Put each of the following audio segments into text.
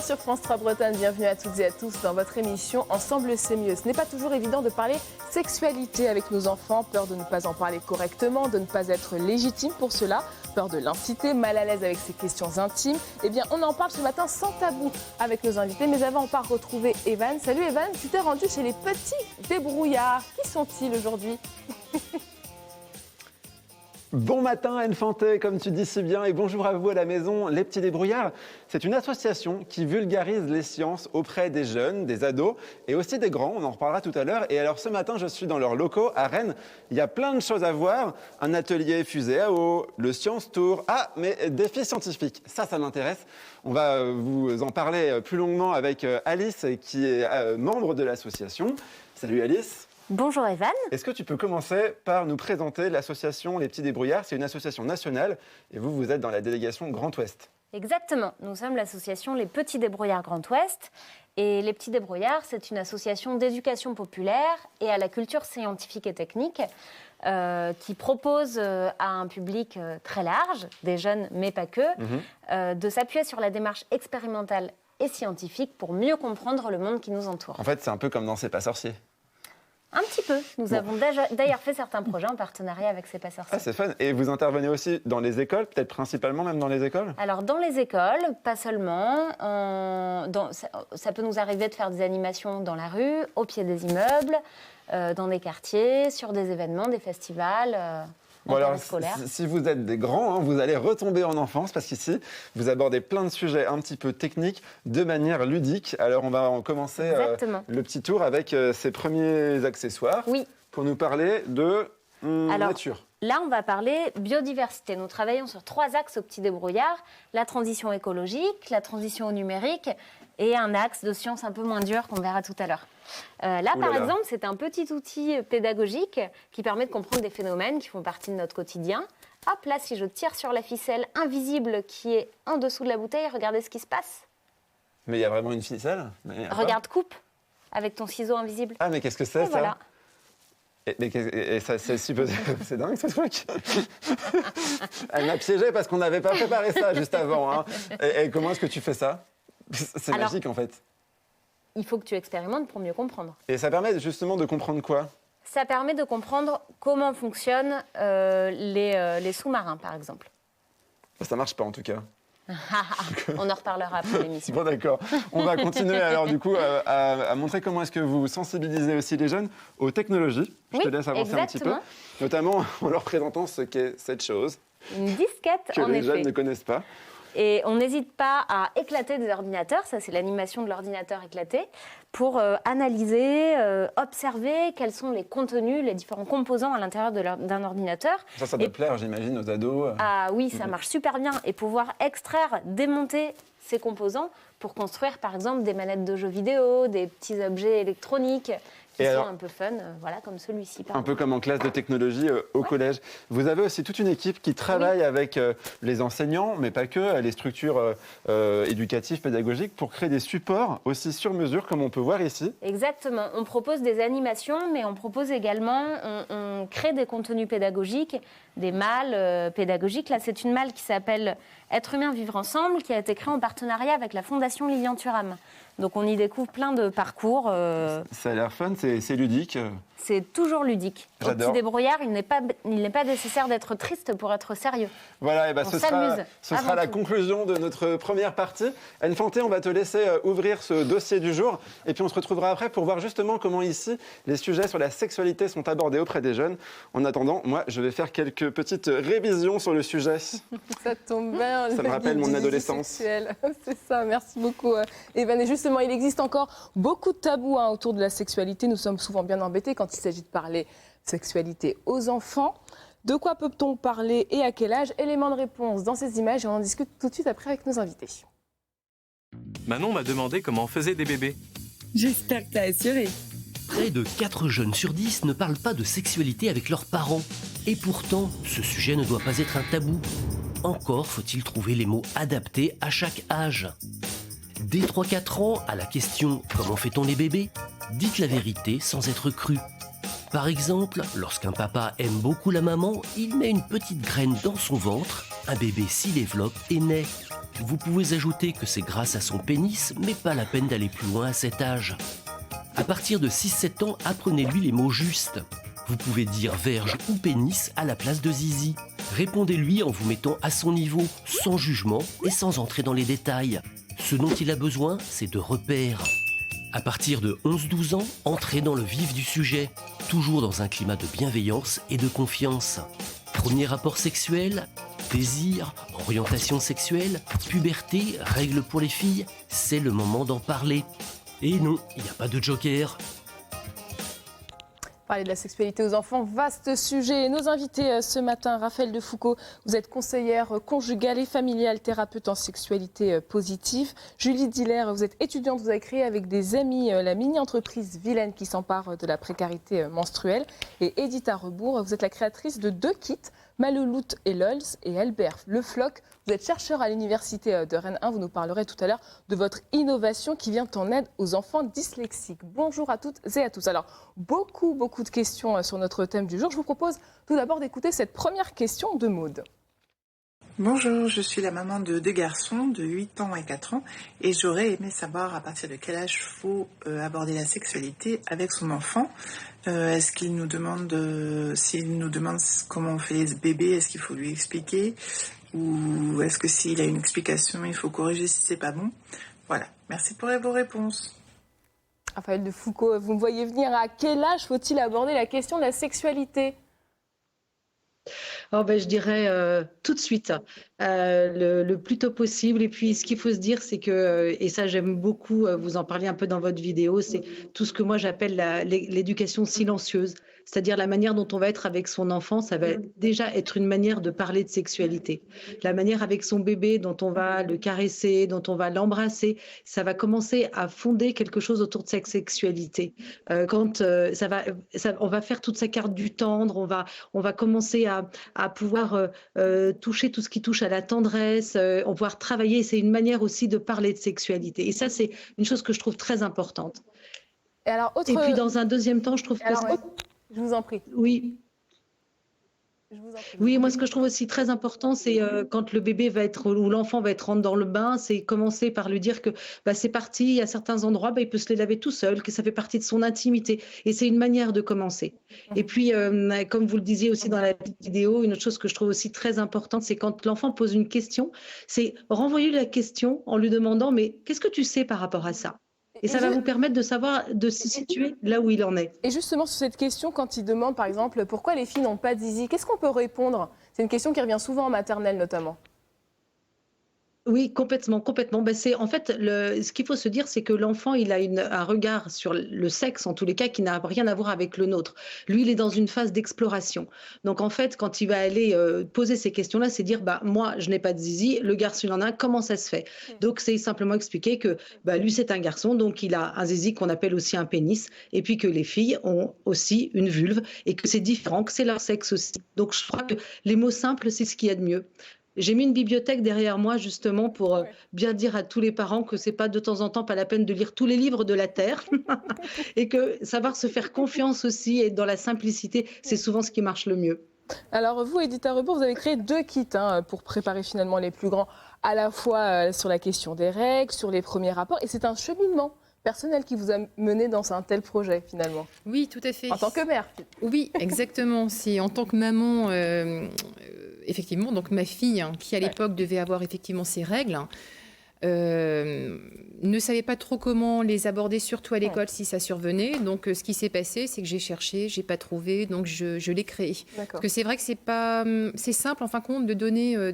sur France 3 Bretagne, bienvenue à toutes et à tous dans votre émission Ensemble c'est mieux. Ce n'est pas toujours évident de parler sexualité avec nos enfants, peur de ne pas en parler correctement, de ne pas être légitime pour cela, peur de l'inciter, mal à l'aise avec ses questions intimes. Eh bien on en parle ce matin sans tabou avec nos invités, mais avant on part retrouver Evan. Salut Evan, tu t'es rendu chez les petits débrouillards. Qui sont-ils aujourd'hui? Bon matin Anne Fanté, comme tu dis si bien, et bonjour à vous à la maison. Les Petits Débrouillards, c'est une association qui vulgarise les sciences auprès des jeunes, des ados et aussi des grands, on en reparlera tout à l'heure. Et alors ce matin, je suis dans leurs locaux à Rennes. Il y a plein de choses à voir, un atelier fusée à eau, le Science Tour, mais défi scientifique, ça m'intéresse. On va vous en parler plus longuement avec Alice qui est membre de l'association. Salut Alice. Bonjour Evan. Est-ce que tu peux commencer par nous présenter l'association Les Petits Débrouillards? C'est une association nationale et vous êtes dans la délégation Grand Ouest. Exactement, nous sommes l'association Les Petits Débrouillards Grand Ouest. Et Les Petits Débrouillards, c'est une association d'éducation populaire et à la culture scientifique et technique qui propose à un public très large, des jeunes mais pas que, de s'appuyer sur la démarche expérimentale et scientifique pour mieux comprendre le monde qui nous entoure. En fait, c'est un peu comme dans C'est pas sorcier. Un petit peu. Nous avons d'ailleurs fait certains projets en partenariat avec C'est pas sorcier. Ah, c'est fun. Et vous intervenez aussi dans les écoles, peut-être principalement même dans les écoles? Alors, dans les écoles, pas seulement. Ça peut nous arriver de faire des animations dans la rue, au pied des immeubles, dans des quartiers, sur des événements, des festivals. Bon alors, si vous êtes des grands, vous allez retomber en enfance parce qu'ici, vous abordez plein de sujets un petit peu techniques de manière ludique. Alors, on va en commencer le petit tour avec ces premiers accessoires pour nous parler de nature. Là, on va parler biodiversité. Nous travaillons sur 3 axes au Petit Débrouillard. La transition écologique, la transition au numérique et un axe de sciences un peu moins dur qu'on verra tout à l'heure. Par exemple, c'est un petit outil pédagogique qui permet de comprendre des phénomènes qui font partie de notre quotidien. Hop, là, si je tire sur la ficelle invisible qui est en dessous de la bouteille, regardez ce qui se passe. Mais il y a vraiment une ficelle? Regarde, coupe avec ton ciseau invisible. Ah, mais qu'est-ce que c'est ça? Voilà. Et ça, c'est dingue ce truc. Elle m'a piégé parce qu'on n'avait pas préparé ça juste avant. Et comment est-ce que tu fais ça? C'est magique en fait. Il faut que tu expérimentes pour mieux comprendre. Et ça permet justement de comprendre quoi? Ça permet de comprendre comment fonctionnent les sous-marins, par exemple. Ça marche pas en tout cas. On en reparlera après l'émission. Bon d'accord. On va continuer alors du coup à montrer comment est-ce que vous sensibilisez aussi les jeunes aux technologies. Je te laisse avancer un petit peu. Notamment en leur présentant ce qu'est cette chose. Une disquette, en effet. Que les jeunes ne connaissent pas. Et on n'hésite pas à éclater des ordinateurs, ça c'est l'animation de l'ordinateur éclaté, pour analyser, observer quels sont les contenus, les différents composants à l'intérieur d'un ordinateur. Ça doit plaire, j'imagine, aux ados. Ah oui, ça marche super bien. Et pouvoir extraire, démonter ces composants pour construire par exemple des manettes de jeux vidéo, des petits objets électroniques qui sont un peu fun, comme celui-ci. Un peu comme en classe de technologie au collège. Vous avez aussi toute une équipe qui travaille avec les enseignants, mais pas que, les structures éducatives, pédagogiques, pour créer des supports aussi sur mesure, comme on peut voir ici. Exactement. On propose des animations, mais on propose également, on crée des contenus pédagogiques, des malles pédagogiques. Là, c'est une malle qui s'appelle Être humain, vivre ensemble, qui a été créée en partenariat avec la Fondation Lilian Thuram. Donc on y découvre plein de parcours. Ça a l'air fun, c'est ludique. C'est toujours ludique. Au Petit Débrouillard, il n'est pas nécessaire d'être triste pour être sérieux. Voilà, et ce sera la conclusion de notre première partie. Anne Fanté, on va te laisser ouvrir ce dossier du jour. Et puis on se retrouvera après pour voir justement comment ici, les sujets sur la sexualité sont abordés auprès des jeunes. En attendant, moi, je vais faire quelques petites révisions sur le sujet. Ça tombe bien. Ça me rappelle mon adolescence. C'est ça, merci beaucoup. Evan, et justement, il existe encore beaucoup de tabous autour de la sexualité. Nous sommes souvent bien embêtés quand il s'agit de parler sexualité aux enfants. De quoi peut-on parler et à quel âge? Élément de réponse dans ces images et on en discute tout de suite après avec nos invités. Manon m'a demandé comment on faisait des bébés. J'espère que t'as assuré. Près de 4 jeunes sur 10 ne parlent pas de sexualité avec leurs parents. Et pourtant, ce sujet ne doit pas être un tabou. Encore faut-il trouver les mots adaptés à chaque âge. Dès 3-4 ans, à la question « Comment fait-on les bébés ?», dites la vérité sans être cru. Par exemple, lorsqu'un papa aime beaucoup la maman, il met une petite graine dans son ventre, un bébé s'y développe et naît. Vous pouvez ajouter que c'est grâce à son pénis, mais pas la peine d'aller plus loin à cet âge. À partir de 6-7 ans, apprenez-lui les mots justes. Vous pouvez dire verge ou pénis à la place de zizi. Répondez-lui en vous mettant à son niveau, sans jugement et sans entrer dans les détails. Ce dont il a besoin, c'est de repères. À partir de 11-12 ans, entrez dans le vif du sujet, toujours dans un climat de bienveillance et de confiance. Premier rapport sexuel, désir, orientation sexuelle, puberté, règles pour les filles, c'est le moment d'en parler. Et non, il n'y a pas de joker. Parler de la sexualité aux enfants, vaste sujet. Nos invités ce matin, Raphaël Defoucauld, vous êtes conseillère conjugale et familiale, thérapeute en sexualité positive. Julie Diller, vous êtes étudiante, vous avez créé avec des amis la mini-entreprise Vilaine qui s'empare de la précarité menstruelle. Et Edith Rebourg, vous êtes la créatrice de 2 kits, Malouloute et Lols et Albert Le Floc. Vous êtes chercheur à l'université de Rennes 1. Vous nous parlerez tout à l'heure de votre innovation qui vient en aide aux enfants dyslexiques. Bonjour à toutes et à tous. Alors, beaucoup de questions sur notre thème du jour. Je vous propose tout d'abord d'écouter cette première question de Maude. Bonjour, je suis la maman de 2 garçons de 8 ans et 4 ans et j'aurais aimé savoir à partir de quel âge il faut aborder la sexualité avec son enfant. Est-ce qu'il nous demande, s'il nous demande comment on fait les bébés, est-ce qu'il faut lui expliquer ou est-ce que s'il a une explication, il faut corriger si c'est pas bon? Voilà, merci pour vos réponses. Raphaël Defoucauld, vous me voyez venir. À quel âge faut-il aborder la question de la sexualité ? Je dirais tout de suite, le plus tôt possible. Et puis, ce qu'il faut se dire, c'est que, et ça j'aime beaucoup, vous en parliez un peu dans votre vidéo, c'est tout ce que moi j'appelle l'éducation silencieuse. C'est-à-dire la manière dont on va être avec son enfant, ça va déjà être une manière de parler de sexualité. La manière avec son bébé, dont on va le caresser, dont on va l'embrasser, ça va commencer à fonder quelque chose autour de sa sexualité. On va faire toute sa carte du tendre, on va commencer à pouvoir toucher tout ce qui touche à la tendresse, on va pouvoir travailler. C'est une manière aussi de parler de sexualité. Et ça, c'est une chose que je trouve très importante. Et puis, dans un deuxième temps, je trouve que... Je vous en prie. Oui. Oui, moi, ce que je trouve aussi très important, c'est quand le bébé va être, ou l'enfant va être rentré dans le bain, c'est commencer par lui dire que c'est parti, il y a certains endroits, il peut se les laver tout seul, que ça fait partie de son intimité. Et c'est une manière de commencer. Et puis, comme vous le disiez aussi dans la vidéo, une autre chose que je trouve aussi très importante, c'est quand l'enfant pose une question, c'est renvoyer la question en lui demandant, mais qu'est-ce que tu sais par rapport à ça ? Et ça va vous permettre de savoir, de se situer là où il en est. Et justement, sur cette question, quand il demande, par exemple, pourquoi les filles n'ont pas de zizi, qu'est-ce qu'on peut répondre ? C'est une question qui revient souvent en maternelle, notamment. Oui, complètement. C'est en fait ce qu'il faut se dire, c'est que l'enfant, il a un regard sur le sexe, en tous les cas, qui n'a rien à voir avec le nôtre. Lui, il est dans une phase d'exploration. Donc en fait, quand il va aller poser ces questions-là, c'est dire, moi, je n'ai pas de zizi, le garçon, il en a un, comment ça se fait? Donc c'est simplement expliquer que lui, c'est un garçon, donc il a un zizi qu'on appelle aussi un pénis, et puis que les filles ont aussi une vulve, et que c'est différent, que c'est leur sexe aussi. Donc je crois que les mots simples, c'est ce qu'il y a de mieux. J'ai mis une bibliothèque derrière moi justement pour bien dire à tous les parents que c'est pas de temps en temps pas la peine de lire tous les livres de la Terre et que savoir se faire confiance aussi et dans la simplicité, c'est souvent ce qui marche le mieux. Alors vous, Edith Rebourg, vous avez créé 2 kits pour préparer finalement les plus grands, à la fois sur la question des règles, sur les premiers rapports, et c'est un cheminement personnel qui vous a mené dans un tel projet finalement. Oui, tout à fait. En tant que mère. Oui, exactement. C'est en tant que maman, effectivement, donc ma fille, qui à l'époque devait avoir effectivement ses règles, ne savait pas trop comment les aborder, surtout à l'école si ça survenait. Donc ce qui s'est passé, c'est que j'ai cherché, j'ai pas trouvé, donc je l'ai créé. Parce que c'est vrai que c'est simple en fin de compte de donner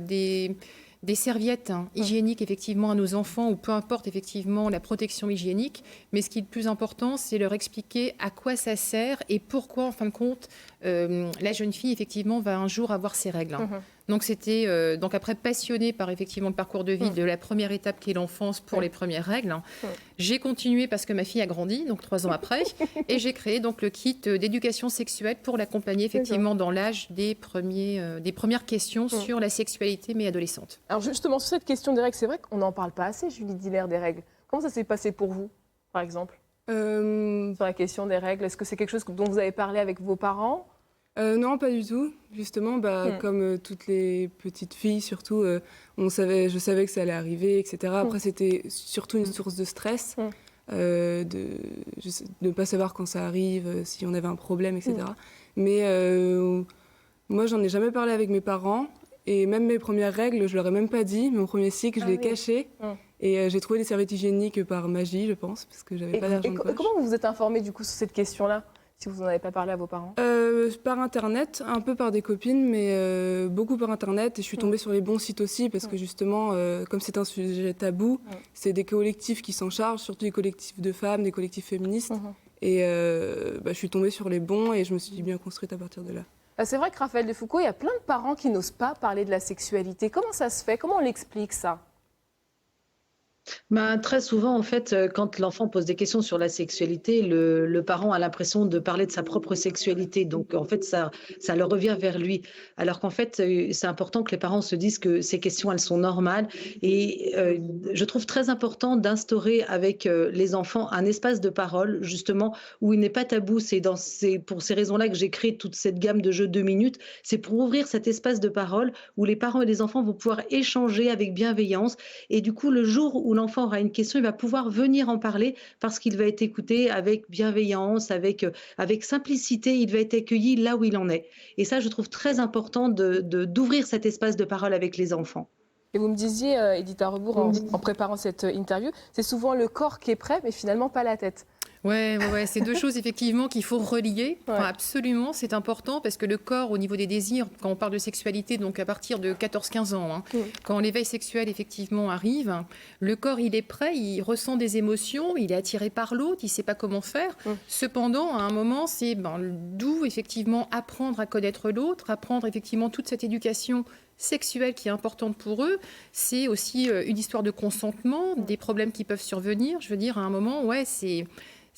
des serviettes hygiéniques effectivement à nos enfants, ou peu importe effectivement la protection hygiénique, mais ce qui est le plus important, c'est leur expliquer à quoi ça sert et pourquoi en fin de compte la jeune fille effectivement va un jour avoir ses règles. Donc c'était donc après passionné par effectivement le parcours de vie de la première étape qui est l'enfance pour les premières règles. J'ai continué parce que ma fille a grandi, donc 3 ans après, et j'ai créé donc le kit d'éducation sexuelle pour l'accompagner effectivement dans l'âge des premières questions sur la sexualité mais adolescente. Alors justement sur cette question des règles, c'est vrai qu'on n'en parle pas assez, Julie Diller, des règles. Comment ça s'est passé pour vous, par exemple, sur la question des règles? Est-ce que c'est quelque chose dont vous avez parlé avec vos parents? Non, pas du tout. Justement, comme toutes les petites filles, surtout, je savais que ça allait arriver, etc. Après, c'était surtout une source de stress, de ne pas savoir quand ça arrive, si on avait un problème, etc. Mais moi, j'en ai jamais parlé avec mes parents. Et même mes premières règles, je leur ai même pas dit. Mon premier cycle, je l'ai caché. Et j'ai trouvé des serviettes hygiéniques par magie, je pense, parce que j'avais pas d'argent de poche. Comment vous vous êtes informé du coup sur cette question-là, si vous n'en avez pas parlé à vos parents? Par Internet, un peu par des copines, mais beaucoup par Internet. Et je suis tombée sur les bons sites aussi, parce que justement, comme c'est un sujet tabou, c'est des collectifs qui s'en chargent, surtout des collectifs de femmes, des collectifs féministes. Et je suis tombée sur les bons et je me suis bien construite à partir de là. C'est vrai que Raphaël Defoucauld, il y a plein de parents qui n'osent pas parler de la sexualité. Comment ça se fait? Comment on l'explique ça? Très souvent, en fait, quand l'enfant pose des questions sur la sexualité, le parent a l'impression de parler de sa propre sexualité. Donc, en fait, ça le revient vers lui. Alors qu'en fait, c'est important que les parents se disent que ces questions, elles sont normales. Et je trouve très important d'instaurer avec les enfants un espace de parole, justement, où il n'est pas tabou. C'est pour ces raisons-là que j'ai créé toute cette gamme de jeux 2 minutes. C'est pour ouvrir cet espace de parole où les parents et les enfants vont pouvoir échanger avec bienveillance. Et du coup, le jour où l'enfant aura une question, il va pouvoir venir en parler parce qu'il va être écouté avec bienveillance, avec simplicité, il va être accueilli là où il en est. Et ça, je trouve très important d'ouvrir cet espace de parole avec les enfants. Et vous me disiez, Edith Arrebourg, en préparant cette interview, c'est souvent le corps qui est prêt, mais finalement pas la tête. Ouais, c'est deux choses effectivement qu'il faut relier. Enfin, absolument, c'est important parce que le corps, au niveau des désirs, quand on parle de sexualité, donc à partir de 14-15 ans, quand l'éveil sexuel effectivement arrive, le corps il est prêt, il ressent des émotions, il est attiré par l'autre, il ne sait pas comment faire. Cependant, à un moment, c'est d'où effectivement apprendre à connaître l'autre, apprendre effectivement toute cette éducation sexuelle qui est importante pour eux. C'est aussi une histoire de consentement, des problèmes qui peuvent survenir. Je veux dire, à un moment,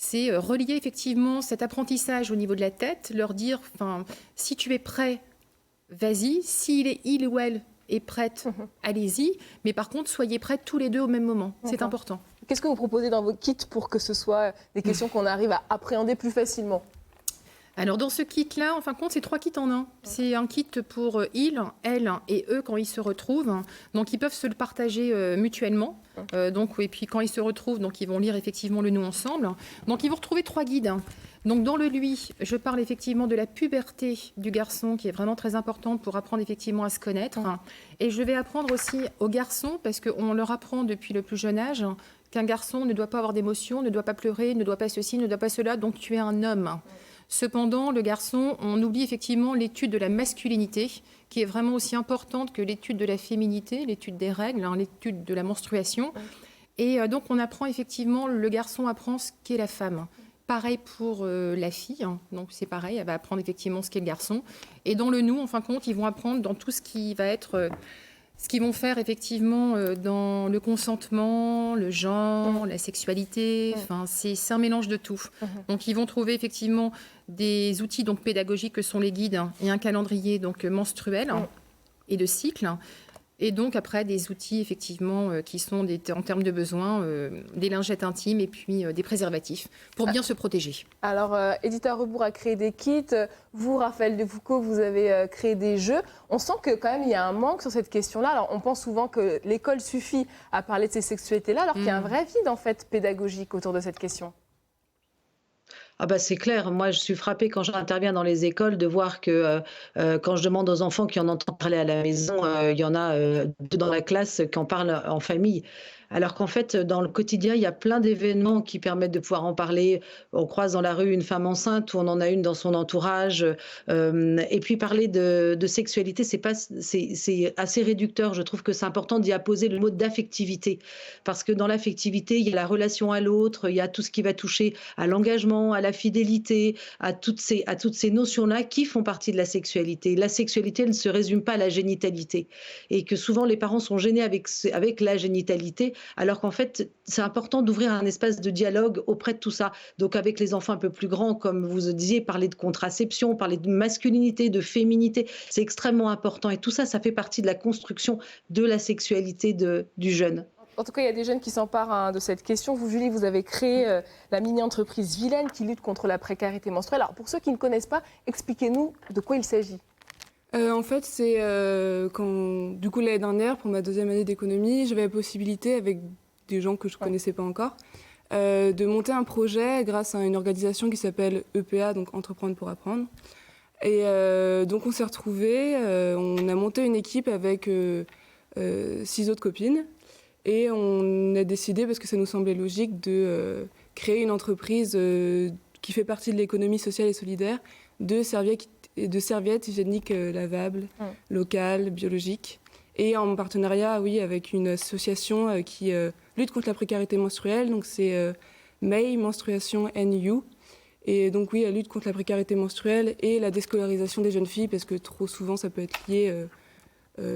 c'est relier effectivement cet apprentissage au niveau de la tête, leur dire, si tu es prêt, vas-y. Il ou elle est prête, allez-y. Mais par contre, soyez prêts tous les deux au même moment. C'est important. Qu'est-ce que vous proposez dans vos kits pour que ce soit des questions qu'on arrive à appréhender plus facilement? Alors dans ce kit-là, en fin de compte, c'est 3 kits en un. C'est un kit pour il, elle et eux quand ils se retrouvent. Donc ils peuvent se le partager mutuellement. Et puis quand ils se retrouvent, donc ils vont lire effectivement le nous ensemble. Donc ils vont retrouver 3 guides. Donc dans le lui, je parle effectivement de la puberté du garçon qui est vraiment très importante pour apprendre effectivement à se connaître. Et je vais apprendre aussi aux garçons, parce qu'on leur apprend depuis le plus jeune âge qu'un garçon ne doit pas avoir d'émotion, ne doit pas pleurer, ne doit pas ceci, ne doit pas cela, donc tu es un homme. Cependant, le garçon, on oublie effectivement l'étude de la masculinité, qui est vraiment aussi importante que l'étude de la féminité, l'étude des règles, l'étude de la menstruation. Et donc, on apprend effectivement, le garçon apprend ce qu'est la femme. Pareil pour la fille, donc c'est pareil, elle va apprendre effectivement ce qu'est le garçon. Et dans le nous, en fin de compte, ils vont apprendre dans tout ce qui va être... ce qu'ils vont faire effectivement dans le consentement, le genre, la sexualité, c'est un mélange de tout. Donc ils vont trouver effectivement des outils donc pédagogiques que sont les guides et un calendrier donc menstruel et de cycle. Et donc après des outils effectivement qui sont en termes de besoins, des lingettes intimes et puis des préservatifs pour bien se protéger. Alors Edith Arrebourg a créé des kits, vous Raphaël Defoucauld vous avez créé des jeux. On sent que quand même il y a un manque sur cette question-là. Alors on pense souvent que l'école suffit à parler de ces sexualités-là, alors qu'il y a un vrai vide en fait pédagogique autour de cette question. C'est clair. Moi, je suis frappée quand j'interviens dans les écoles de voir que quand je demande aux enfants qui en entendent parler à la maison, il y en a 2 dans la classe qui en parlent en famille. Alors qu'en fait, dans le quotidien, il y a plein d'événements qui permettent de pouvoir en parler. On croise dans la rue une femme enceinte ou on en a une dans son entourage. Et puis parler de sexualité, c'est assez réducteur. Je trouve que c'est important d'y apposer le mot d'affectivité. Parce que dans l'affectivité, il y a la relation à l'autre, il y a tout ce qui va toucher à l'engagement, à la fidélité, à toutes ces notions-là qui font partie de la sexualité. La sexualité ne se résume pas à la génitalité. Et que souvent, les parents sont gênés avec la génitalité, alors qu'en fait, c'est important d'ouvrir un espace de dialogue auprès de tout ça. Donc avec les enfants un peu plus grands, comme vous disiez, parler de contraception, parler de masculinité, de féminité, c'est extrêmement important. Et tout ça, ça fait partie de la construction de la sexualité du jeune. En tout cas, il y a des jeunes qui s'emparent de cette question. Vous, Julie, vous avez créé la mini-entreprise Vilaine qui lutte contre la précarité menstruelle. Alors, pour ceux qui ne connaissent pas, expliquez-nous de quoi il s'agit. En fait, c'est quand, du coup, l'année dernière, pour ma 2e année d'économie, j'avais la possibilité, avec des gens que je ne connaissais pas encore, de monter un projet grâce à une organisation qui s'appelle EPA, donc Entreprendre pour apprendre. Et donc, on s'est retrouvés, on a monté une équipe avec 6 autres copines. Et on a décidé, parce que ça nous semblait logique, de créer une entreprise qui fait partie de l'économie sociale et solidaire de serviettes hygiéniques lavables, locales, biologiques. Et en partenariat, oui, avec une association qui lutte contre la précarité menstruelle. Donc c'est May Menstruation NU. Et donc oui, elle lutte contre la précarité menstruelle et la déscolarisation des jeunes filles, parce que trop souvent, ça peut être lié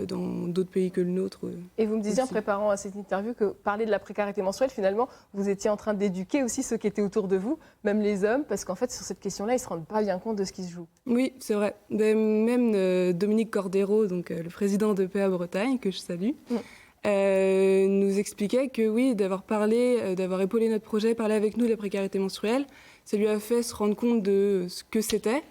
dans d'autres pays que le nôtre. Et vous me disiez en préparant à cette interview que parler de la précarité menstruelle, finalement, vous étiez en train d'éduquer aussi ceux qui étaient autour de vous, même les hommes, parce qu'en fait, sur cette question-là, ils ne se rendent pas bien compte de ce qui se joue. Oui, c'est vrai. Même Dominique Cordero, donc, le président de PA Bretagne, que je salue, nous expliquait que oui, d'avoir parlé, d'avoir épaulé notre projet, parlé avec nous de la précarité menstruelle, ça lui a fait se rendre compte de ce que c'était.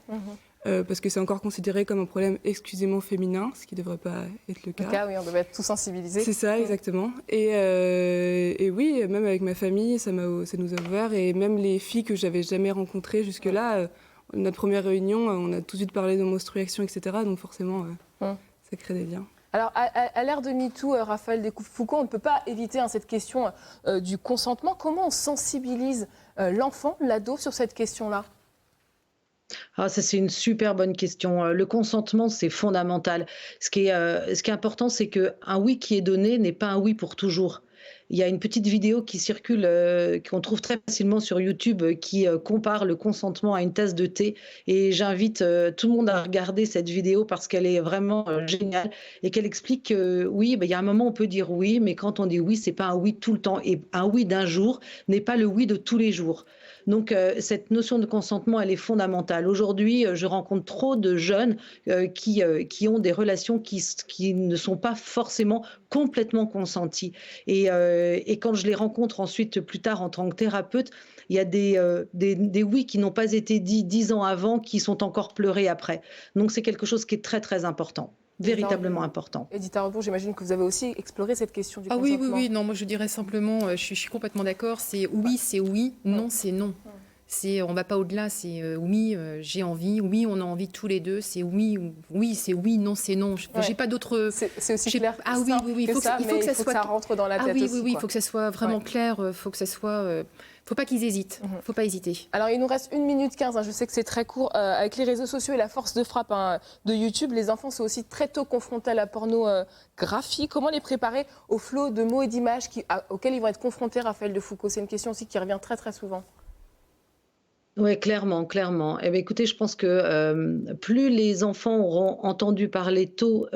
Parce que c'est encore considéré comme un problème exclusivement féminin, ce qui ne devrait pas être le cas. Oui, on devait être tous sensibilisés. C'est ça, exactement. Et oui, même avec ma famille, ça nous a ouvert. Et même les filles que j'avais jamais rencontrées jusque-là, notre première réunion, on a tout de suite parlé de menstruation, etc. Donc forcément, ça crée des liens. Alors, à l'ère de MeToo, Raphaël Descoupes-Foucault, on ne peut pas éviter cette question du consentement. Comment on sensibilise l'enfant, l'ado, sur cette question-là ? Ah, ça, c'est une super bonne question. Le consentement, c'est fondamental. Ce qui est important, c'est qu'un oui qui est donné n'est pas un oui pour toujours. Il y a une petite vidéo qui circule, qu'on trouve très facilement sur YouTube, qui compare le consentement à une tasse de thé. Et j'invite tout le monde à regarder cette vidéo parce qu'elle est vraiment géniale et qu'elle explique que oui, il y a un moment où on peut dire oui, mais quand on dit oui, c'est pas un oui tout le temps. Et un oui d'un jour n'est pas le oui de tous les jours. Donc, cette notion de consentement, elle est fondamentale. Aujourd'hui, je rencontre trop de jeunes qui ont des relations qui ne sont pas forcément complètement consenties. Et quand je les rencontre ensuite, plus tard, en tant que thérapeute, il y a des oui qui n'ont pas été dits 10 ans avant, qui sont encore pleurés après. Donc, c'est quelque chose qui est très, très important. Véritablement important. Edith Arrebourg, j'imagine que vous avez aussi exploré cette question du consentement. Oui. Non, moi je dirais simplement, je suis complètement d'accord. C'est oui, non, c'est non. On ne va pas au-delà. C'est oui, j'ai envie. Oui, on a envie tous les deux. C'est oui, c'est oui, non, c'est non. J'ai pas d'autre. C'est aussi clair. Oui. Il faut que ça rentre dans la tête aussi. Oui, il faut que ça soit vraiment clair. Il faut que ça soit. Faut pas qu'ils hésitent. Faut pas hésiter. Alors, il nous reste 1 minute 15. Je sais que c'est très court. Avec les réseaux sociaux et la force de frappe de YouTube, les enfants sont aussi très tôt confrontés à la pornographie. Comment les préparer au flot de mots et d'images auxquels ils vont être confrontés, Raphaël Descoupes-Foucault? C'est une question aussi qui revient très, très souvent. Oui, clairement. Eh bien, écoutez, je pense que plus les enfants auront entendu parler tôt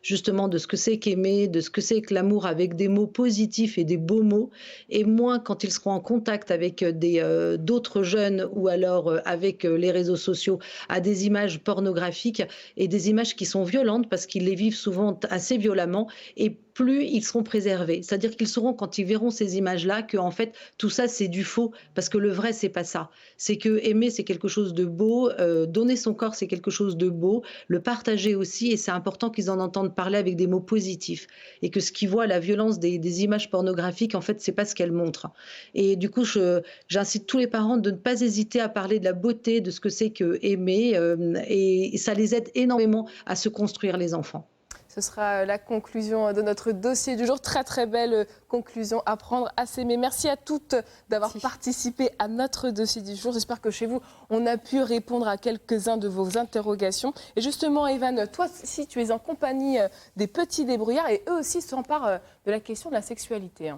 justement de ce que c'est qu'aimer, de ce que c'est que l'amour avec des mots positifs et des beaux mots, et moins quand ils seront en contact avec d'autres jeunes ou alors avec les réseaux sociaux à des images pornographiques et des images qui sont violentes parce qu'ils les vivent souvent assez violemment, et plus ils seront préservés. C'est-à-dire qu'ils sauront, quand ils verront ces images-là, que en fait tout ça c'est du faux, parce que le vrai c'est pas ça. C'est que aimer c'est quelque chose de beau, donner son corps c'est quelque chose de beau, le partager aussi, et c'est important qu'ils en entendent parler avec des mots positifs, et que ce qu'ils voient, la violence des images pornographiques, en fait c'est pas ce qu'elles montrent. Et du coup j'incite tous les parents de ne pas hésiter à parler de la beauté, de ce que c'est que aimer, et ça les aide énormément à se construire, les enfants. Ce sera la conclusion de notre dossier du jour. Très, très belle conclusion. Apprendre à s'aimer. Merci à toutes d'avoir participé à notre dossier du jour. J'espère que chez vous, on a pu répondre à quelques-uns de vos interrogations. Et justement, Evan, toi, si tu es en compagnie des petits débrouillards, et eux aussi s'emparent de la question de la sexualité.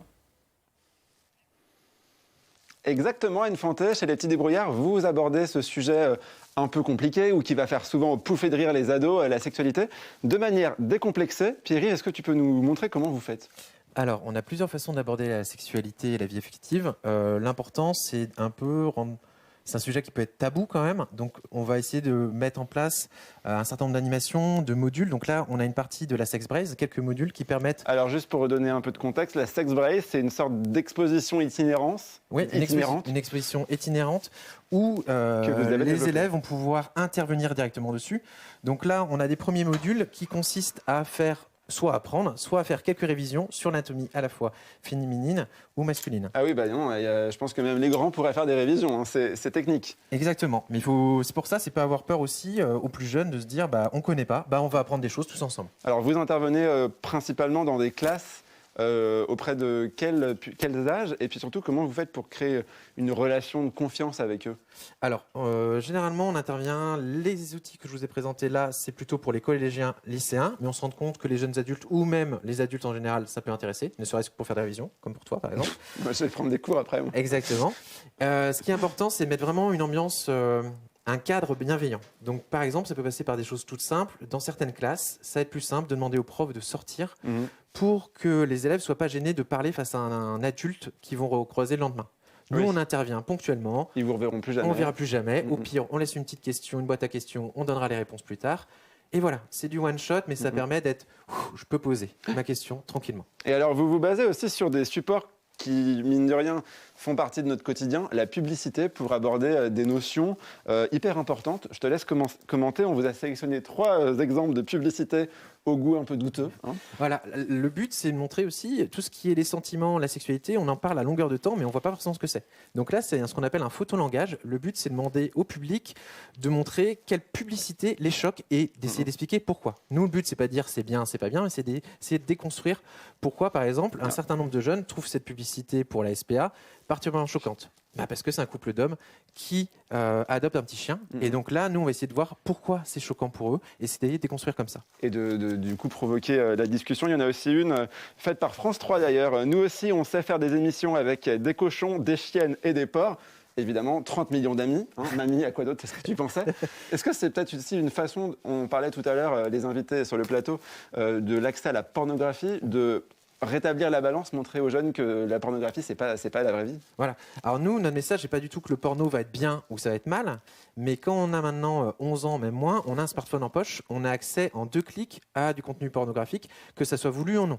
Exactement, Anne Fantet, chez les petits débrouillards, vous abordez ce sujet un peu compliqué ou qui va faire souvent pouffer de rire les ados, la sexualité, de manière décomplexée. Pierre, est-ce que tu peux nous montrer comment vous faites ? Alors, on a plusieurs façons d'aborder la sexualité et la vie affective. L'important, c'est un peu rendre c'est un sujet qui peut être tabou quand même. Donc, on va essayer de mettre en place un certain nombre d'animations, de modules. Donc là, on a une partie de la Sex Brace, quelques modules qui permettent... Alors, juste pour redonner un peu de contexte, la Sex Brace, c'est une sorte d'exposition itinérante. Oui, une exposition itinérante où les élèves vont pouvoir intervenir directement dessus. Donc là, on a des premiers modules qui consistent à faire... soit apprendre, soit à faire quelques révisions sur l'anatomie à la fois féminine ou masculine. Ah oui, bah non, je pense que même les grands pourraient faire des révisions, hein, c'est technique. Exactement, mais c'est pour ça, c'est pas avoir peur aussi aux plus jeunes de se dire, on connaît pas, on va apprendre des choses tous ensemble. Alors vous intervenez principalement dans des classes auprès de quels âges, et puis surtout comment vous faites pour créer une relation de confiance avec eux? Alors, généralement, on intervient, les outils que je vous ai présentés là, c'est plutôt pour les collégiens, lycéens, mais on se rend compte que les jeunes adultes, ou même les adultes en général, ça peut intéresser, ne serait-ce que pour faire des révisions, comme pour toi par exemple. Moi, je vais prendre des cours après. Moi. Exactement. Ce qui est important, c'est de mettre vraiment une ambiance... un cadre bienveillant. Donc, par exemple, ça peut passer par des choses toutes simples. Dans certaines classes, ça va être plus simple de demander aux profs de sortir pour que les élèves ne soient pas gênés de parler face à un adulte qu'ils vont recroiser le lendemain. Nous, on intervient ponctuellement. Ils ne vous reverront plus jamais. On ne verra plus jamais. Au pire, on laisse une petite question, une boîte à questions, on donnera les réponses plus tard. Et voilà, c'est du one-shot, mais ça permet d'être... Je peux poser ma question tranquillement. Et alors, vous vous basez aussi sur des supports qui, mine de rien, font partie de notre quotidien, la publicité, pour aborder des notions hyper importantes. Je te laisse commenter. On vous a sélectionné 3 exemples de publicité au goût un peu douteux. Hein. Voilà, le but, c'est de montrer aussi tout ce qui est les sentiments, la sexualité. On en parle à longueur de temps, mais on ne voit pas forcément ce que c'est. Donc là, c'est ce qu'on appelle un photolangage. Le but, c'est de demander au public de montrer quelle publicité les choque et d'essayer d'expliquer pourquoi. Nous, le but, c'est pas de dire c'est bien, c'est pas bien, mais c'est d'essayer de déconstruire pourquoi, par exemple, un certain nombre de jeunes trouvent cette publicité pour la SPA particulièrement choquante. Parce que c'est un couple d'hommes qui adopte un petit chien. Et donc là, nous, on va essayer de voir pourquoi c'est choquant pour eux et essayer de déconstruire comme ça. Et du coup, provoquer la discussion. Il y en a aussi une faite par France 3 d'ailleurs. Nous aussi, on sait faire des émissions avec des cochons, des chiennes et des porcs. Évidemment, 30 millions d'amis. Hein. Mamie, à quoi d'autre est-ce que tu pensais? Est-ce que c'est peut-être aussi une façon, on parlait tout à l'heure, les invités sur le plateau, de l'accès à la pornographie, de rétablir la balance, montrer aux jeunes que la pornographie, c'est pas la vraie vie. Voilà. Alors nous, notre message, c'est pas du tout que le porno va être bien ou ça va être mal, mais quand on a maintenant 11 ans, même moins, on a un smartphone en poche, on a accès en 2 clics à du contenu pornographique, que ça soit voulu ou non.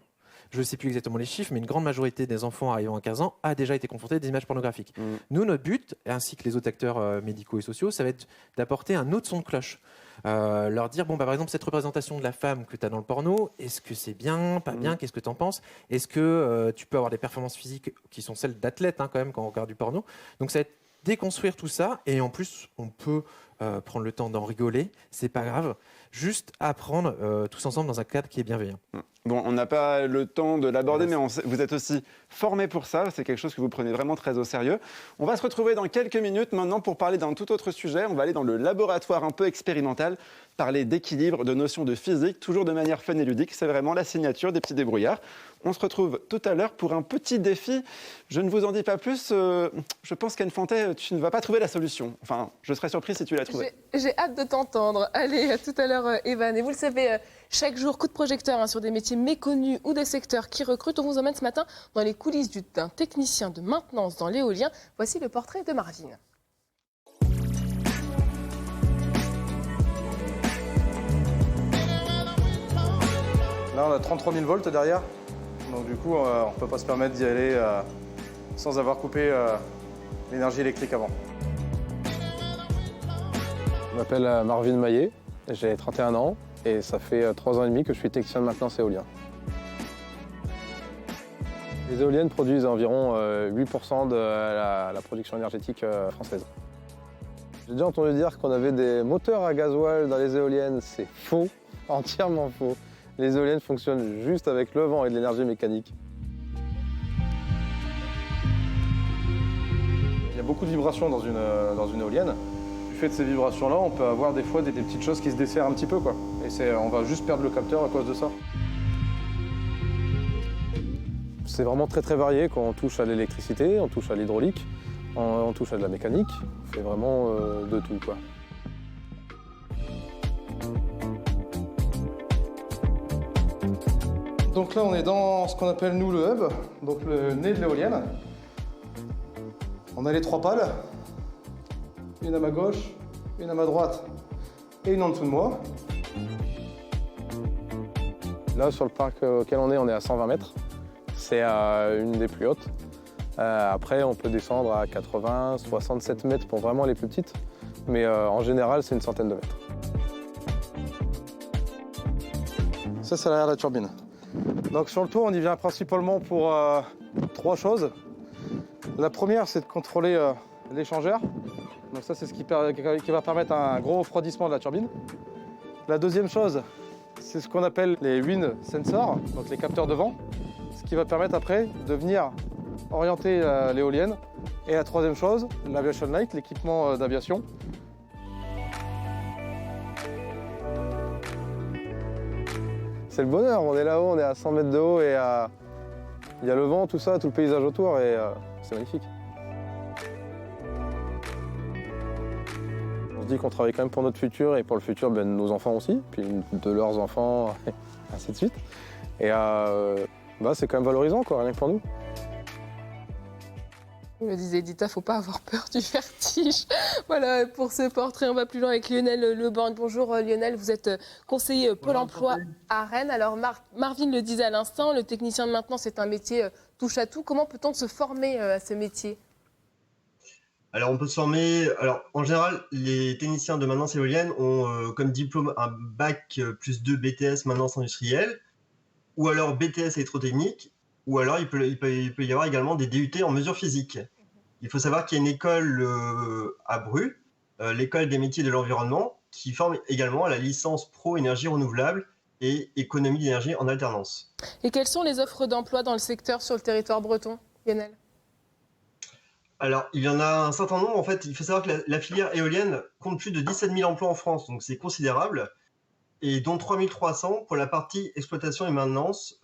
Je ne sais plus exactement les chiffres, mais une grande majorité des enfants arrivant à 15 ans a déjà été confrontés à des images pornographiques. Nous, notre but, ainsi que les autres acteurs médicaux et sociaux, ça va être d'apporter un autre son de cloche. Leur dire, par exemple, cette représentation de la femme que tu as dans le porno, est-ce que c'est bien, pas bien, qu'est-ce que tu en penses? Est-ce que tu peux avoir des performances physiques qui sont celles d'athlètes quand même quand on regarde du porno? Donc ça va être déconstruire tout ça, et en plus, on peut prendre le temps d'en rigoler, c'est pas grave, juste apprendre tous ensemble dans un cadre qui est bienveillant. Bon, on n'a pas le temps de l'aborder, mais vous êtes aussi formé pour ça. C'est quelque chose que vous prenez vraiment très au sérieux. On va se retrouver dans quelques minutes maintenant pour parler d'un tout autre sujet. On va aller dans le laboratoire un peu expérimental, parler d'équilibre, de notions de physique, toujours de manière fun et ludique. C'est vraiment la signature des petits débrouillards. On se retrouve tout à l'heure pour un petit défi. Je ne vous en dis pas plus. Je pense qu'Anne Fantet, tu ne vas pas trouver la solution. Enfin, je serais surpris si tu la trouvais. J'ai hâte de t'entendre. Allez, à tout à l'heure, Evan. Et vous le savez, chaque jour, coup de projecteur sur des métiers méconnus ou des secteurs qui recrutent. On vous emmène ce matin dans les coulisses d'un technicien de maintenance dans l'éolien. Voici le portrait de Marvin. Là, on a 33 000 volts derrière. Donc du coup, on ne peut pas se permettre d'y aller sans avoir coupé l'énergie électrique avant. Je m'appelle Marvin Maillet, j'ai 31 ans et ça fait 3 ans et demi que je suis technicien de maintenance éolien. Les éoliennes produisent environ 8% de la production énergétique française. J'ai déjà entendu dire qu'on avait des moteurs à gasoil dans les éoliennes, c'est faux, entièrement faux. Les éoliennes fonctionnent juste avec le vent et de l'énergie mécanique. Il y a beaucoup de vibrations dans une éolienne. Du fait de ces vibrations-là, on peut avoir des fois des petites choses qui se desserrent un petit peu, quoi. Et on va juste perdre le capteur à cause de ça. C'est vraiment très très varié quand on touche à l'électricité, on touche à l'hydraulique, on touche à de la mécanique. On fait vraiment de tout, quoi. Donc là, on est dans ce qu'on appelle, nous, le hub, donc le nez de l'éolienne. On a les 3 pales. une à ma gauche, une à ma droite et une en dessous de moi. Là, sur le parc auquel on est à 120 mètres. C'est une des plus hautes. Après, on peut descendre à 80, 67 mètres pour vraiment les plus petites. Mais en général, c'est une centaine de mètres. Ça, c'est l'arrière de la turbine. Donc sur le tour, on y vient principalement pour 3 choses. La première, c'est de contrôler l'échangeur. Donc ça, c'est ce qui va permettre un gros refroidissement de la turbine. La deuxième chose, c'est ce qu'on appelle les wind sensors, donc les capteurs de vent, ce qui va permettre après de venir orienter l'éolienne. Et la troisième chose, l'aviation light, l'équipement d'aviation. C'est le bonheur, on est là-haut, on est à 100 mètres de haut et il y a le vent, tout ça, tout le paysage autour et c'est magnifique. On se dit qu'on travaille quand même pour notre futur et pour le futur de nos enfants aussi, puis de leurs enfants, ainsi de suite. Et c'est quand même valorisant, quoi, rien que pour nous. Vous me disait Edita, faut pas avoir peur du vertige. Voilà, pour ce portrait, on va plus loin avec Lionel Leborgne. Bonjour Lionel, vous êtes conseiller Pôle emploi à Rennes. Alors Marvin le disait à l'instant, le technicien de maintenance est un métier touche à tout. Comment peut-on se former à ce métier ? Alors on peut se former, en général, les techniciens de maintenance éolienne ont comme diplôme un bac plus 2 BTS maintenance industrielle, ou alors BTS électrotechnique, ou alors il peut y avoir également des DUT en mesure physique. Il faut savoir qu'il y a une école à Bru, l'école des métiers de l'environnement, qui forme également à la licence pro énergie renouvelable et économie d'énergie en alternance. Et quelles sont les offres d'emploi dans le secteur sur le territoire breton, Lionel ? Alors, il y en a un certain nombre. En fait, il faut savoir que la filière éolienne compte plus de 17 000 emplois en France, donc c'est considérable, et dont 3 300 pour la partie exploitation et maintenance.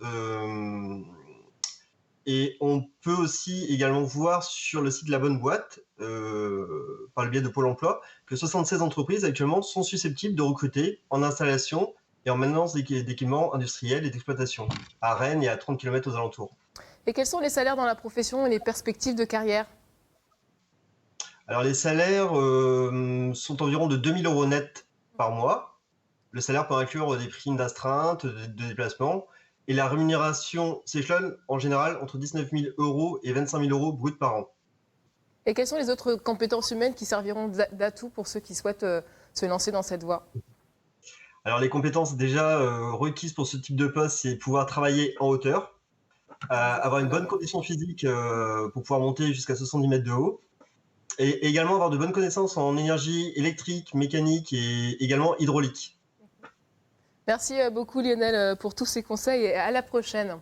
Et on peut aussi également voir sur le site de la Bonne Boîte, par le biais de Pôle emploi, que 76 entreprises actuellement sont susceptibles de recruter en installation et en maintenance d'équipements industriels et d'exploitation, à Rennes et à 30 km aux alentours. Et quels sont les salaires dans la profession et les perspectives de carrière ? Alors les salaires sont environ de 2 000 € net par mois. Le salaire peut inclure des primes d'astreinte, de déplacement. Et la rémunération s'échelonne en général entre 19 000 € et 25 000 € bruts par an. Et quelles sont les autres compétences humaines qui serviront d'atout pour ceux qui souhaitent se lancer dans cette voie ? Alors les compétences déjà requises pour ce type de poste, c'est pouvoir travailler en hauteur, avoir une bonne condition physique pour pouvoir monter jusqu'à 70 mètres de haut, et également avoir de bonnes connaissances en énergie électrique, mécanique et également hydraulique. Merci beaucoup Lionel pour tous ces conseils et à la prochaine.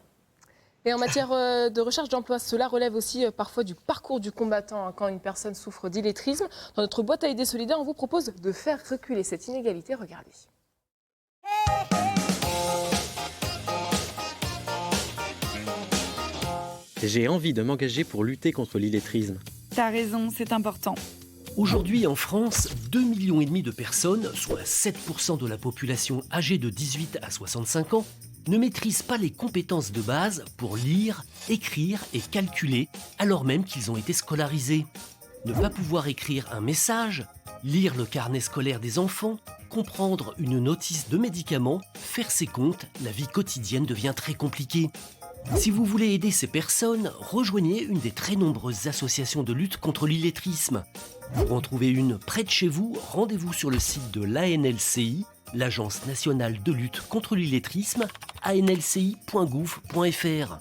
Et en matière de recherche d'emploi, cela relève aussi parfois du parcours du combattant quand une personne souffre d'illettrisme. Dans notre boîte à idées solidaire, on vous propose de faire reculer cette inégalité. Regardez. J'ai envie de m'engager pour lutter contre l'illettrisme. T'as raison, c'est important. Aujourd'hui en France, 2,5 millions de personnes, soit 7% de la population âgée de 18 à 65 ans, ne maîtrisent pas les compétences de base pour lire, écrire et calculer, alors même qu'ils ont été scolarisés. Ne pas pouvoir écrire un message, lire le carnet scolaire des enfants, comprendre une notice de médicaments, faire ses comptes, la vie quotidienne devient très compliquée. Si vous voulez aider ces personnes, rejoignez une des très nombreuses associations de lutte contre l'illettrisme. Pour en trouver une près de chez vous, rendez-vous sur le site de l'ANLCI, l'Agence nationale de lutte contre l'illettrisme, anlci.gouv.fr.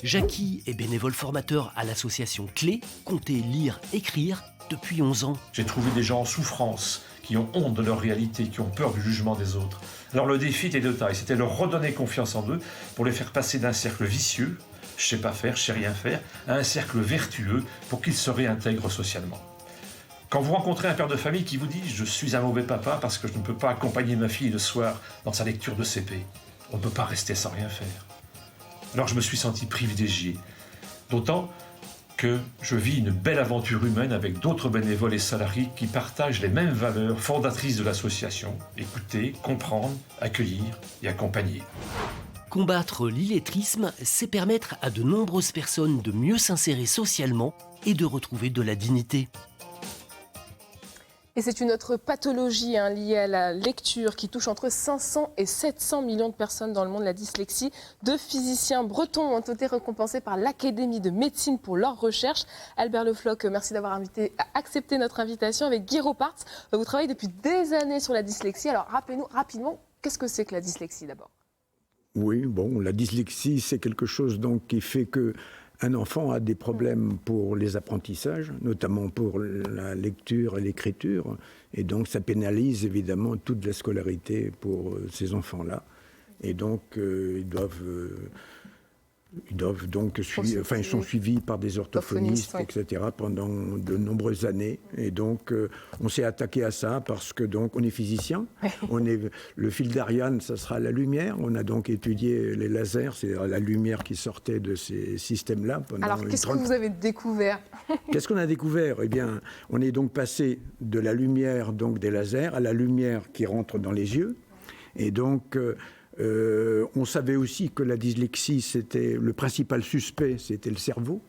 Jackie est bénévole formateur à l'association Clé, comptez lire, écrire, depuis 11 ans. J'ai trouvé des gens en souffrance, qui ont honte de leur réalité, qui ont peur du jugement des autres. Alors le défi était de taille, c'était leur redonner confiance en eux pour les faire passer d'un cercle vicieux, je sais pas faire, je sais rien faire, à un cercle vertueux pour qu'ils se réintègrent socialement. Quand vous rencontrez un père de famille qui vous dit « je suis un mauvais papa parce que je ne peux pas accompagner ma fille le soir dans sa lecture de CP », on ne peut pas rester sans rien faire. Alors je me suis senti privilégié, d'autant que je vis une belle aventure humaine avec d'autres bénévoles et salariés qui partagent les mêmes valeurs fondatrices de l'association. Écouter, comprendre, accueillir et accompagner. Combattre l'illettrisme, c'est permettre à de nombreuses personnes de mieux s'insérer socialement et de retrouver de la dignité. Et c'est une autre pathologie liée à la lecture qui touche entre 500 et 700 millions de personnes dans le monde, la dyslexie. 2 physiciens bretons ont été récompensés par l'Académie de médecine pour leurs recherches. Albert Le Floch, merci d'avoir accepté notre invitation. Avec Guy Roparts, vous travaillez depuis des années sur la dyslexie. Alors rappelez-nous rapidement, qu'est-ce que c'est que la dyslexie d'abord ? Oui, bon, la dyslexie, c'est quelque chose donc qui fait que un enfant a des problèmes pour les apprentissages, notamment pour la lecture et l'écriture, et donc ça pénalise évidemment toute la scolarité pour ces enfants-là. Et donc ils doivent donc suivre, enfin ils sont suivis par des orthophonistes, etc. pendant de nombreuses années. Et donc on s'est attaqué à ça parce que donc on est physicien, le fil d'Ariane, ça sera la lumière. On a donc étudié les lasers, c'est la lumière qui sortait de ces systèmes-là. Alors qu'est-ce que vous avez découvert ? Qu'est-ce qu'on a découvert ? Eh bien, on est donc passé de la lumière donc des lasers à la lumière qui rentre dans les yeux. Et donc on savait aussi que la dyslexie, c'était le principal suspect, c'était le cerveau.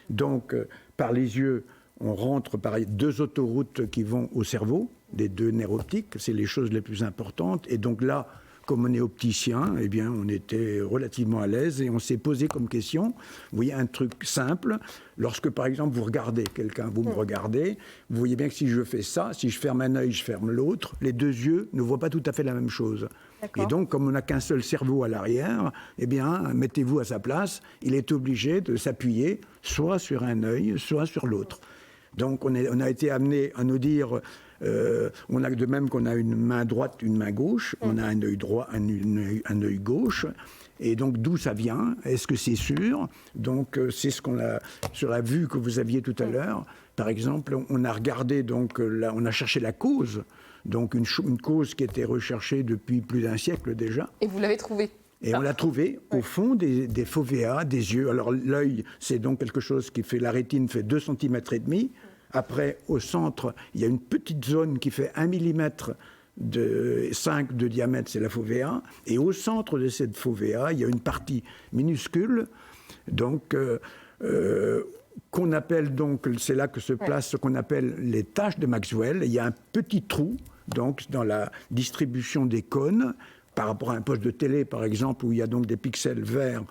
Donc, par les yeux, on rentre par 2 autoroutes qui vont au cerveau, des 2 nerfs optiques, c'est les choses les plus importantes. Et donc là, comme on est opticien, eh bien, on était relativement à l'aise et on s'est posé comme question, vous voyez, un truc simple. Lorsque, par exemple, vous regardez quelqu'un, vous me regardez, vous voyez bien que si je fais ça, si je ferme un œil, je ferme l'autre, les 2 yeux ne voient pas tout à fait la même chose. Et donc, comme on n'a qu'un seul cerveau à l'arrière, eh bien, mettez-vous à sa place, il est obligé de s'appuyer soit sur un œil, soit sur l'autre. Donc, on a été amené à nous dire... on a de même qu'on a une main droite, une main gauche, on a un œil droit, un œil gauche, et donc d'où ça vient ? Est-ce que c'est sûr ? Donc c'est ce qu'on a sur la vue que vous aviez tout à l'heure. Par exemple, on a regardé donc là, on a cherché la cause, donc une cause qui était recherchée depuis plus d'1 siècle déjà. Et vous l'avez trouvée ? Et on l'a trouvé au fond des fovéas, des yeux. Alors l'œil, c'est donc quelque chose qui fait, la rétine fait 2,5 cm. Après, au centre, il y a une petite zone qui fait 1 mm de 5 de diamètre, c'est la fovea. Et au centre de cette fovea, il y a une partie minuscule, donc qu'on appelle donc, c'est là que se place ce qu'on appelle les taches de Maxwell. Il y a un petit trou, donc dans la distribution des cônes, par rapport à un poste de télé, par exemple, où il y a donc des pixels verts,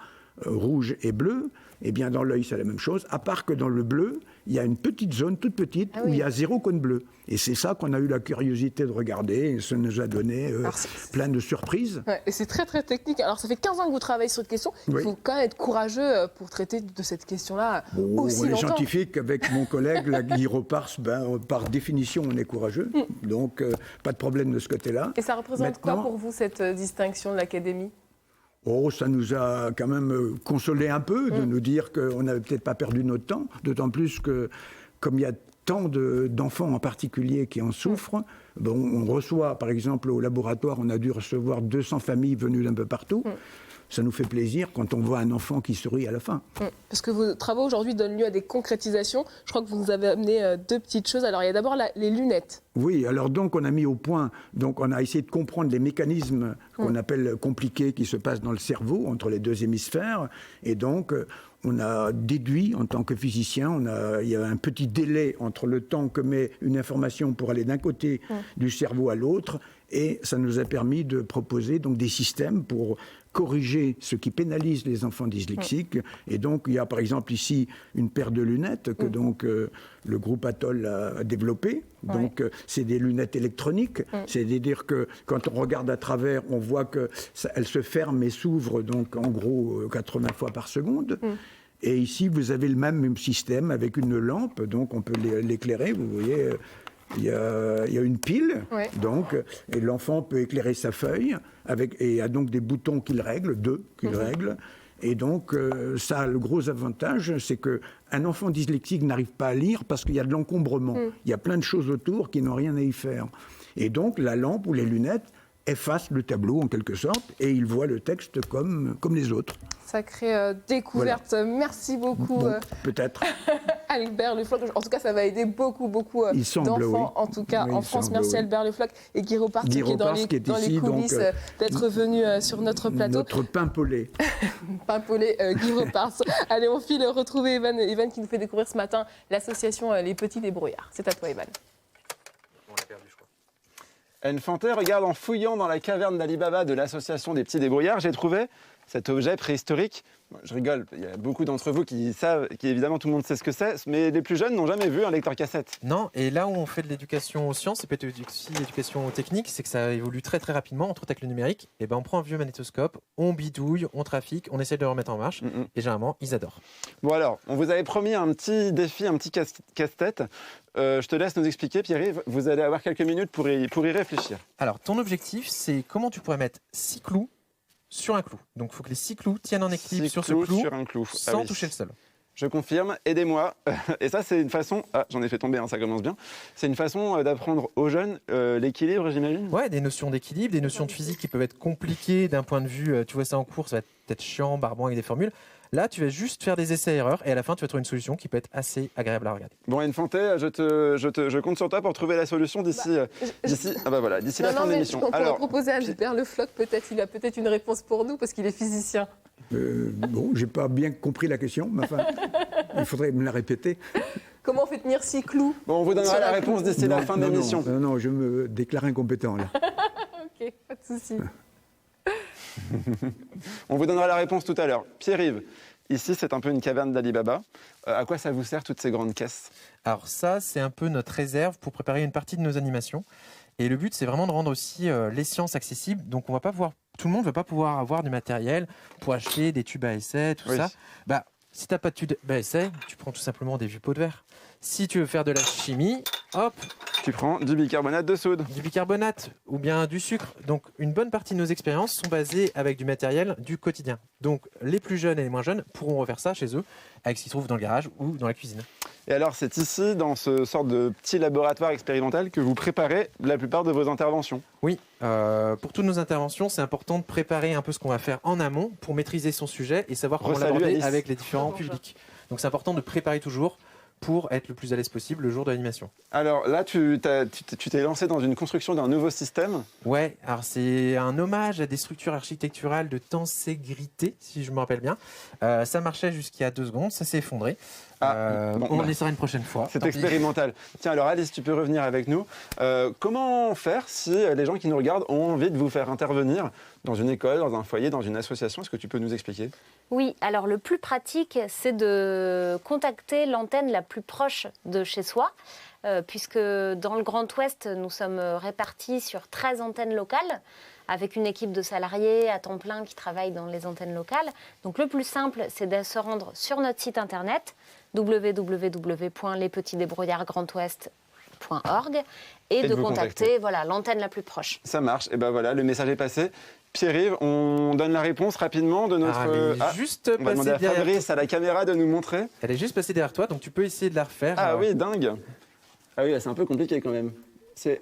rouges et bleus. Eh bien, dans l'œil, c'est la même chose, à part que dans le bleu, il y a une petite zone toute petite où il y a 0 cône bleu. Et c'est ça qu'on a eu la curiosité de regarder, et ça nous a donné plein de surprises. Ouais, et c'est très, très technique. Alors, ça fait 15 ans que vous travaillez sur cette question. Il faut quand même être courageux pour traiter de cette question-là aussi longtemps. On est scientifique, avec mon collègue, Guy Roparts, par définition, on est courageux. Donc, pas de problème de ce côté-là. Et ça représente quoi pour vous, cette distinction de l'Académie ? Oh, ça nous a quand même consolé un peu de nous dire qu'on n'avait peut-être pas perdu notre temps, d'autant plus que, comme il y a tant d'enfants en particulier qui en souffrent, bon, on reçoit, par exemple, au laboratoire, on a dû recevoir 200 familles venues d'un peu partout. Ça nous fait plaisir quand on voit un enfant qui sourit à la fin. Parce que vos travaux aujourd'hui donnent lieu à des concrétisations. Je crois que vous nous avez amené 2 petites choses. Alors, il y a d'abord les lunettes. Oui, alors donc on a mis au point, donc on a essayé de comprendre les mécanismes qu'on appelle compliqués qui se passent dans le cerveau, entre les 2 hémisphères. Et donc, on a déduit, en tant que physicien, il y a un petit délai entre le temps que met une information pour aller d'un côté du cerveau à l'autre. Et ça nous a permis de proposer donc des systèmes pour corriger ce qui pénalise les enfants dyslexiques. Et donc, il y a par exemple ici une paire de lunettes que donc le groupe Atoll a développé. Donc, c'est des lunettes électroniques. C'est-à-dire que quand on regarde à travers, on voit qu'elles se ferment et s'ouvrent donc en gros 80 fois par seconde. Et ici, vous avez le même système avec une lampe, donc on peut l'éclairer, vous voyez. Il y a une pile, donc, et l'enfant peut éclairer sa feuille, et a donc des boutons qu'il règle, 2 qu'il règle. Et donc, ça a le gros avantage, c'est qu'un enfant dyslexique n'arrive pas à lire parce qu'il y a de l'encombrement. Il y a plein de choses autour qui n'ont rien à y faire. Et donc, la lampe ou les lunettes effacent le tableau, en quelque sorte, et il voit le texte comme les autres. Sacrée découverte. Voilà. Merci beaucoup. Bon, peut-être. Albert Le Floch. En tout cas, ça va aider beaucoup d'enfants, en tout cas en France. Merci Albert Le Floch et Guy Roparts qui est dans les coulisses d'être venu sur notre plateau. Notre Paimpolé. Paimpolé, Guy Roparts. Allez, on file retrouver Evan qui nous fait découvrir ce matin l'association Les Petits Débrouillards. C'est à toi, Evan. Anne Fanté, regarde, en fouillant dans la caverne d'Ali Baba de l'association des petits débrouillards, j'ai trouvé cet objet préhistorique. Je rigole, il y a beaucoup d'entre vous qui savent, qui évidemment tout le monde sait ce que c'est, mais les plus jeunes n'ont jamais vu un lecteur cassette. Non, et là où on fait de l'éducation aux sciences, et peut-être aussi l'éducation aux techniques, c'est que ça évolue très très rapidement, entre autres avec le numérique. Et ben on prend un vieux magnétoscope, on bidouille, on trafique, on essaie de le remettre en marche, et généralement ils adorent. Bon alors, on vous avait promis un petit défi, un petit casse-tête. Je te laisse nous expliquer, Pierre-Yves. Vous allez avoir quelques minutes pour y réfléchir. Alors, ton objectif, c'est comment tu pourrais mettre 6 clous sur un clou. Donc, il faut que les 6 clous tiennent en équilibre sur ce clou, sur un clou. sans toucher le sol. Je confirme, aidez-moi. Et ça, c'est une façon... Ah, j'en ai fait tomber, hein, ça commence bien. C'est une façon d'apprendre aux jeunes l'équilibre, j'imagine. Ouais, des notions d'équilibre, des notions de physique qui peuvent être compliquées d'un point de vue... tu vois ça en cours, ça va être chiant, barbant avec des formules. Là, tu vas juste faire des essais-erreurs et à la fin, tu vas trouver une solution qui peut être assez agréable à regarder. Bon, Anne Fanté, je compte sur toi pour trouver la solution d'ici la fin de l'émission. On pourrait proposer à Albert Le Floch, peut-être, il a peut-être une réponse pour nous parce qu'il est physicien. Bon, j'ai pas bien compris la question, mais enfin, il faudrait me la répéter. Comment on fait tenir 6 clous? Bon, on vous donnera la réponse d'ici la fin de l'émission. Non, je me déclare incompétent là. Ok, pas de souci. On vous donnera la réponse tout à l'heure. Pierre-Yves, ici c'est un peu une caverne d'Ali Baba. À quoi ça vous sert toutes ces grandes caisses? Alors ça, c'est un peu notre réserve pour préparer une partie de nos animations. Et le but, c'est vraiment de rendre aussi les sciences accessibles. Donc on va pas pouvoir, tout le monde ne va pas pouvoir avoir du matériel pour acheter des tubes à essai, tout ça. Bah, si tu n'as pas de tube à essai, tu prends tout simplement des vieux pots de verre. Si tu veux faire de la chimie, hop, tu prends du bicarbonate de soude. Du bicarbonate ou bien du sucre. Donc une bonne partie de nos expériences sont basées avec du matériel du quotidien. Donc les plus jeunes et les moins jeunes pourront refaire ça chez eux avec ce qu'ils trouvent dans le garage ou dans la cuisine. Et alors c'est ici, dans ce sorte de petit laboratoire expérimental, que vous préparez la plupart de vos interventions? Oui, pour toutes nos interventions, c'est important de préparer un peu ce qu'on va faire en amont pour maîtriser son sujet et savoir comment l'aborder avec les différents publics. Donc c'est important de préparer toujours pour être le plus à l'aise possible le jour de l'animation. Alors là, tu t'es lancé dans une construction d'un nouveau système. Ouais, alors c'est un hommage à des structures architecturales de tenségrité, si je me rappelle bien. Ça marchait jusqu'à 2 secondes, ça s'est effondré. On l'essaiera une prochaine fois. C'est expérimental. Tiens, alors Alice, tu peux revenir avec nous. Comment faire si les gens qui nous regardent ont envie de vous faire intervenir dans une école, dans un foyer, dans une association? Est-ce que tu peux nous expliquer? Oui, alors le plus pratique, c'est de contacter l'antenne la plus proche de chez soi, puisque dans le Grand Ouest, nous sommes répartis sur 13 antennes locales, avec une équipe de salariés à temps plein qui travaillent dans les antennes locales. Donc le plus simple, c'est de se rendre sur notre site internet www.lespetitsdébrouillardsgrandouest.org et de contacter l'antenne la plus proche. Ça marche, et ben voilà, le message est passé. Pierre-Yves, on donne la réponse rapidement de notre... juste on va demander à Fabrice, à la caméra, de nous montrer. Elle est juste passée derrière toi, donc tu peux essayer de la refaire. Ah oui, dingue. Ah oui, c'est un peu compliqué quand même. J'ai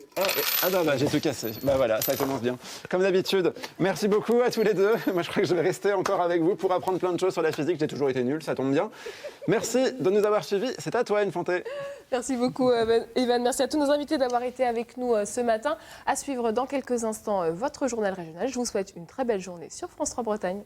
tout cassé. Bah voilà, ça commence bien. Comme d'habitude, merci beaucoup à tous les deux. Moi, je crois que je vais rester encore avec vous pour apprendre plein de choses sur la physique. J'ai toujours été nul, ça tombe bien. Merci de nous avoir suivis. C'est à toi, Anne Fanté. Merci beaucoup, Evan. Merci à tous nos invités d'avoir été avec nous ce matin. À suivre dans quelques instants votre journal régional. Je vous souhaite une très belle journée sur France 3 Bretagne.